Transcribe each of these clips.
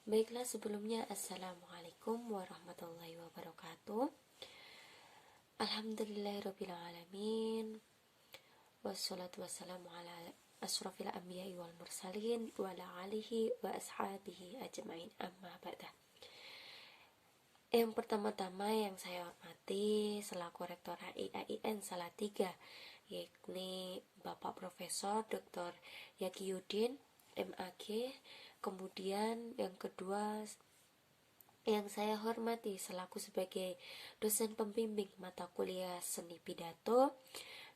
Baiklah, sebelumnya Assalamualaikum warahmatullahi wabarakatuh. Alhamdulillahirrabbilalamin. Wassalatu wassalamu ala asrafil anbiya'i wal mursalin wa ala alihi wa ashabihi ajma'in, amma ba'dah. Yang pertama-tama yang saya hormati selaku Rektor HIAIN Salatiga, yakni Bapak Profesor Dr. Yakiyudin MAG. Kemudian yang kedua yang saya hormati selaku sebagai dosen pembimbing mata kuliah seni pidato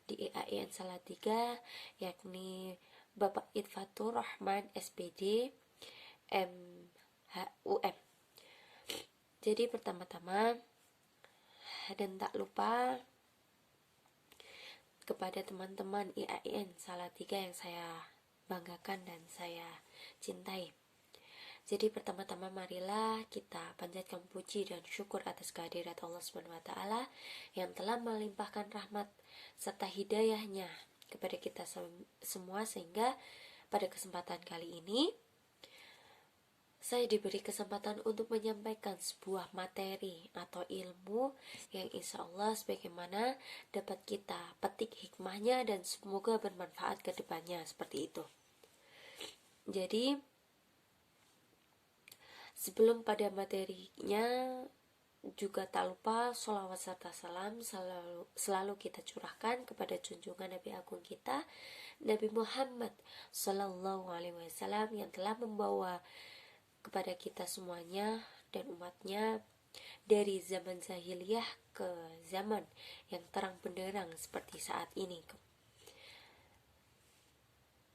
di IAIN Salatiga, yakni Bapak Idfatur Rahman SPD MHUM. Jadi pertama-tama dan tak lupa kepada teman-teman IAIN Salatiga yang saya banggakan dan saya cintai. Jadi pertama-tama marilah kita panjatkan puji dan syukur atas kehadirat Allah SWT yang telah melimpahkan rahmat serta hidayahnya kepada kita semua, sehingga pada kesempatan kali ini saya diberi kesempatan untuk menyampaikan sebuah materi atau ilmu yang insya Allah sebagaimana dapat kita petik hikmahnya dan semoga bermanfaat ke depannya, seperti itu. Jadi sebelum pada materinya, juga tak lupa sholawat serta salam selalu kita curahkan kepada junjungan Nabi Agung kita, Nabi Muhammad Sallallahu Alaihi Wasallam, yang telah membawa kepada kita semuanya dan umatnya dari zaman jahiliyah ke zaman yang terang benderang seperti saat ini.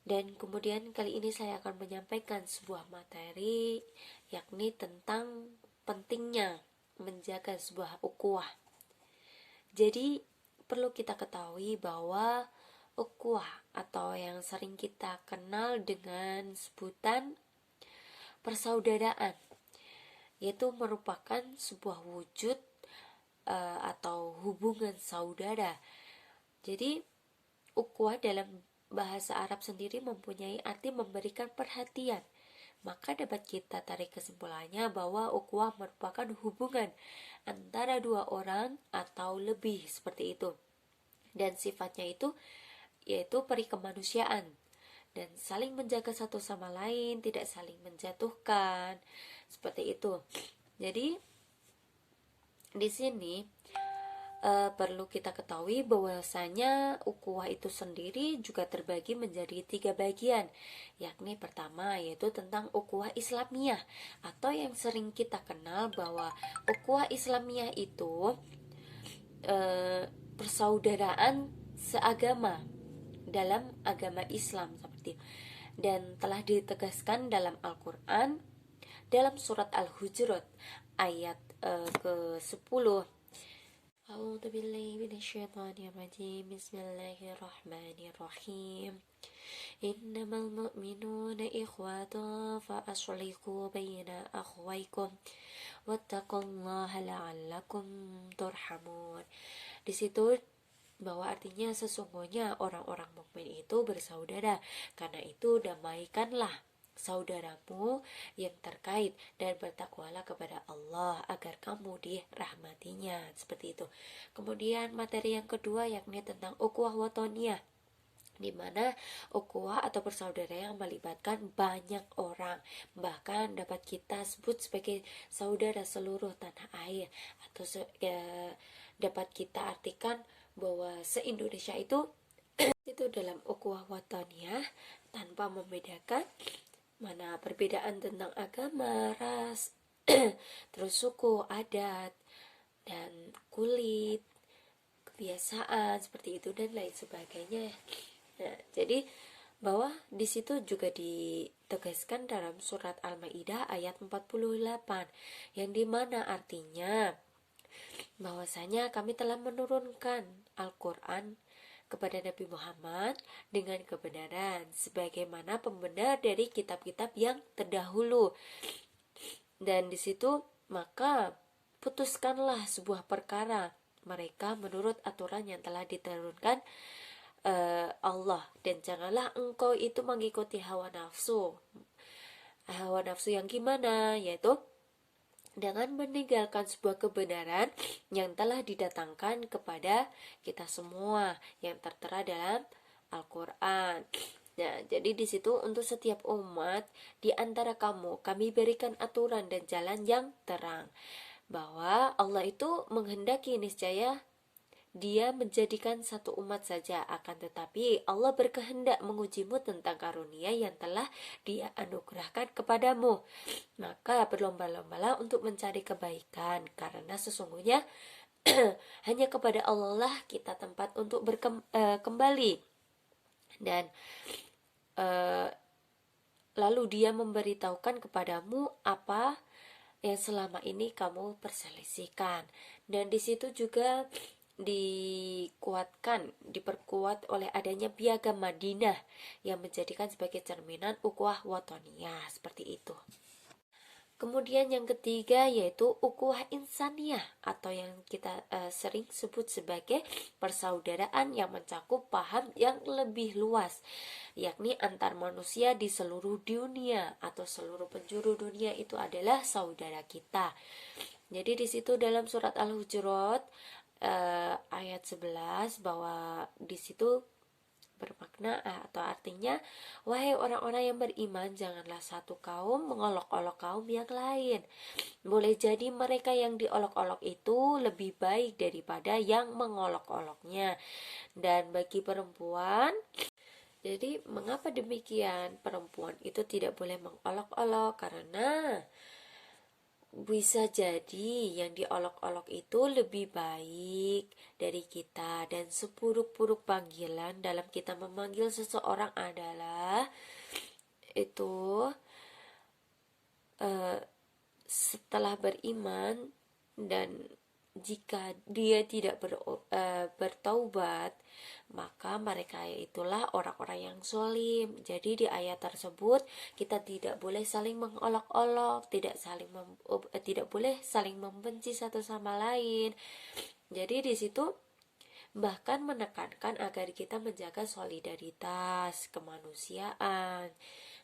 Dan kemudian kali ini saya akan menyampaikan sebuah materi, yakni tentang pentingnya menjaga sebuah ukhuwah. Jadi perlu kita ketahui bahwa ukhuwah atau yang sering kita kenal dengan sebutan persaudaraan, yaitu merupakan sebuah wujud atau hubungan saudara. Jadi ukhuwah dalam bahasa Arab sendiri mempunyai arti memberikan perhatian. Maka dapat kita tarik kesimpulannya bahwa ukhuwah merupakan hubungan antara dua orang atau lebih, seperti itu. Dan sifatnya itu yaitu peri kemanusiaan dan saling menjaga satu sama lain, tidak saling menjatuhkan, seperti itu. Jadi di sini perlu kita ketahui bahwasanya ukhuwah itu sendiri juga terbagi menjadi 3 bagian, yakni pertama yaitu tentang ukhuwah Islamiyah, atau yang sering kita kenal bahwa ukhuwah Islamiyah itu persaudaraan seagama dalam agama Islam, seperti itu. Dan telah ditegaskan dalam Al-Quran dalam surat Al-Hujurat ayat ke-10. A'udzu billahi minasyaitonir rajim. Bismillahirrahmanirrahim. Innamal mu'minuna ikhwatun fa aslihu baina akhwaykum wattaqullaha la'allakum turhamun. Di situ bahwa artinya sesungguhnya orang-orang mukmin itu bersaudara, karena itu damaikanlah saudaramu yang terkait dan bertakwalah kepada Allah agar kamu dirahmatinya, seperti itu. Kemudian materi yang kedua yakni tentang ukhuwah watoniyah, di mana ukhuwah atau persaudaraan yang melibatkan banyak orang, bahkan dapat kita sebut sebagai saudara seluruh tanah air, atau dapat kita artikan bahwa se-Indonesia itu dalam ukhuwah watoniyah tanpa membedakan mana perbedaan tentang agama, ras, terus suku, adat, dan kulit, kebiasaan, seperti itu dan lain sebagainya. Nah, jadi bahwa di situ juga ditegaskan dalam surat Al-Maidah ayat 48, yang dimana artinya bahwasanya kami telah menurunkan Al-Quran kepada Nabi Muhammad dengan kebenaran sebagaimana pembenar dari kitab-kitab yang terdahulu. Dan di situ maka putuskanlah sebuah perkara mereka menurut aturan yang telah diturunkan Allah, dan janganlah engkau itu mengikuti hawa nafsu hawa nafsu yang gimana? Yaitu dengan meninggalkan sebuah kebenaran yang telah didatangkan kepada kita semua yang tertera dalam Al-Quran. Nah, jadi di situ untuk setiap umat di antara kamu kami berikan aturan dan jalan yang terang, bahwa Allah itu menghendaki niscaya dia menjadikan satu umat saja, akan tetapi Allah berkehendak mengujimu tentang karunia yang telah Dia anugerahkan kepadamu. Maka berlomba-lombalah untuk mencari kebaikan, karena sesungguhnya hanya kepada Allah lah kita tempat untuk kembali. Dan lalu Dia memberitahukan kepadamu apa yang selama ini kamu perselisihkan. Dan di situ juga diperkuat oleh adanya piagam Madinah yang menjadikan sebagai cerminan ukhuwah watoniyah, seperti itu. Kemudian yang ketiga yaitu ukhuwah insaniyah, atau yang kita sering sebut sebagai persaudaraan yang mencakup paham yang lebih luas, yakni antar manusia di seluruh dunia atau seluruh penjuru dunia itu adalah saudara kita. Jadi di situ dalam surat Al-Hujurat ayat 11, bahwa di situ bermakna atau artinya, wahai orang-orang yang beriman, janganlah satu kaum mengolok-olok kaum yang lain. Boleh jadi mereka yang diolok-olok itu lebih baik daripada yang mengolok-oloknya. Dan bagi perempuan, jadi mengapa demikian? Perempuan itu tidak boleh mengolok-olok karena bisa jadi yang diolok-olok itu lebih baik dari kita, dan seburuk-buruk panggilan dalam kita memanggil seseorang adalah itu setelah beriman, dan jika dia tidak bertaubat, maka mereka itulah orang-orang yang zalim. Jadi di ayat tersebut kita tidak boleh saling mengolok-olok, tidak boleh saling membenci satu sama lain. Jadi di situ bahkan menekankan agar kita menjaga solidaritas kemanusiaan.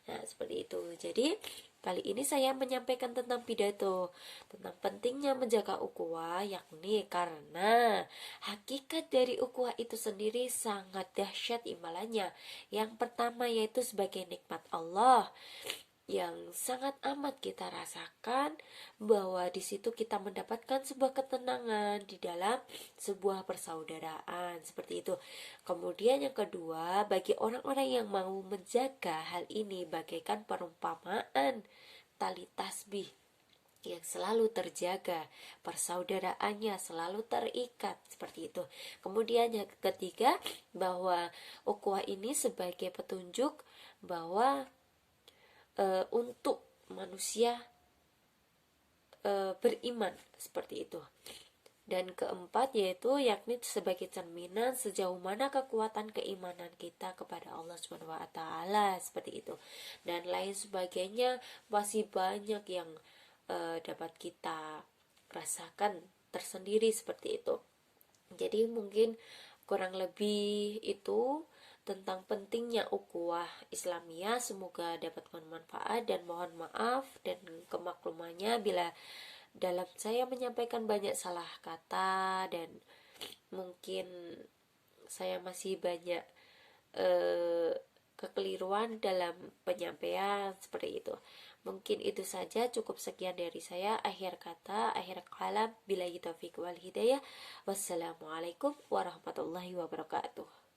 Nah, seperti itu. Jadi kali ini saya menyampaikan tentang pidato tentang pentingnya menjaga ukhuwah, yakni karena hakikat dari ukhuwah itu sendiri sangat dahsyat imbalannya. Yang pertama yaitu sebagai nikmat Allah yang sangat amat kita rasakan, bahwa di situ kita mendapatkan sebuah ketenangan di dalam sebuah persaudaraan, seperti itu. Kemudian yang kedua, bagi orang-orang yang mau menjaga hal ini bagaikan perumpamaan tali tasbih yang selalu terjaga, persaudaraannya selalu terikat, seperti itu. Kemudian yang ketiga, bahwa ukhuwah ini sebagai petunjuk bahwa untuk manusia beriman, seperti itu. Dan keempat yaitu yakni sebagai cerminan sejauh mana kekuatan keimanan kita kepada Allah Subhanahu wa taala, seperti itu. Dan lain sebagainya, masih banyak yang dapat kita rasakan tersendiri, seperti itu. Jadi mungkin kurang lebih itu tentang pentingnya ukhuwah Islamiyah. Semoga dapat bermanfaat, dan mohon maaf dan kemaklumannya bila dalam saya menyampaikan banyak salah kata, dan mungkin saya masih banyak kekeliruan dalam penyampaian, seperti itu. Mungkin itu saja, cukup sekian dari saya. Akhir kata, akhir kalam, billahi taufiq wal hidayah. Wassalamualaikum warahmatullahi wabarakatuh.